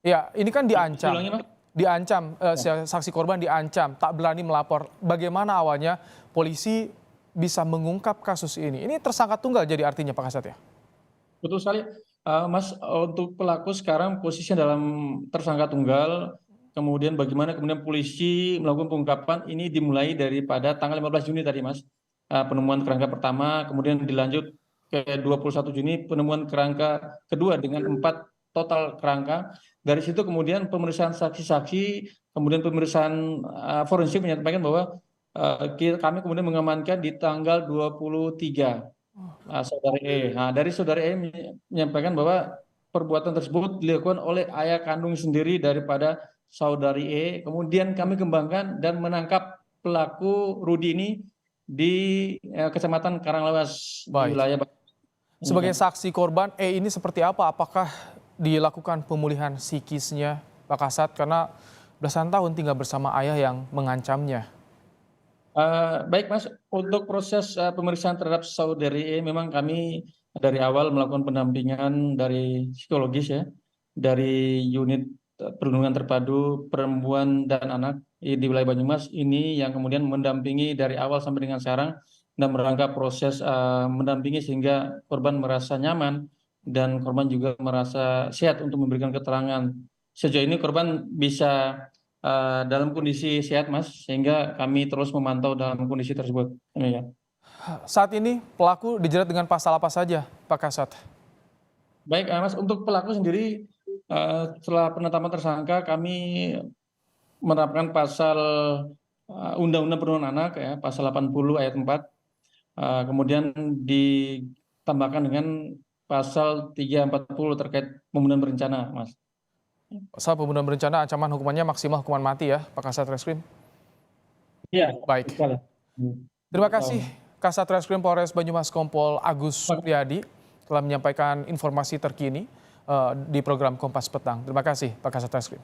Ya, ini kan diancam, Ulangi, Mas. Oh, saksi korban diancam, tak berani melapor. Bagaimana awalnya polisi bisa mengungkap kasus ini? Ini tersangka tunggal jadi artinya Pak Kasat ya? betul sekali, Mas. Untuk pelaku sekarang posisinya dalam tersangka tunggal. Kemudian bagaimana kemudian polisi melakukan pengungkapan ini dimulai daripada tanggal 15 Juni tadi, Mas. Penemuan kerangka pertama, kemudian dilanjut ke 21 Juni penemuan kerangka kedua dengan 4 total kerangka. Dari situ kemudian pemeriksaan saksi-saksi, kemudian pemeriksaan forensik menyampaikan bahwa kami kemudian mengamankan di tanggal 23. Saudari E. Nah, dari saudari E menyampaikan bahwa perbuatan tersebut dilakukan oleh ayah kandung sendiri daripada saudari E. Kemudian kami kembangkan dan menangkap pelaku Rudi ini di Kecamatan Karanglawas di Baik. wilayah Sebagai demikian. saksi korban, ini seperti apa? Apakah dilakukan pemulihan psikisnya Pak Kasat? Karena belasan tahun tinggal bersama ayah yang mengancamnya. Baik, Mas, untuk proses pemeriksaan terhadap saudari E memang kami dari awal melakukan pendampingan dari psikologis ya, dari unit perlindungan terpadu perempuan dan anak di wilayah Banyumas ini yang kemudian mendampingi dari awal sampai dengan sekarang dan merangka proses mendampingi sehingga korban merasa nyaman dan korban juga merasa sehat untuk memberikan keterangan. Sejauh ini korban bisa dalam kondisi sehat, Mas, sehingga kami terus memantau dalam kondisi tersebut. Ya. Saat ini pelaku dijerat dengan pasal apa saja Pak Kasat? Baik, Mas, untuk pelaku sendiri setelah penetapan tersangka kami menerapkan pasal Undang-Undang Perlindungan Anak ya, pasal 80 ayat 4, kemudian ditambahkan dengan pasal 340 terkait pembunuhan berencana, Mas. Pasal pembunuhan berencana ancaman hukumannya maksimal hukuman mati ya Pak Kasat Reskrim? Iya, betul Baik. sekali. Terima 4 tahun. kasih Kasat Reskrim Polres Banyumas Kompol Agus Supriyadi telah menyampaikan informasi terkini di program Kompas Petang. Terima kasih Pak Kasat Reskrim.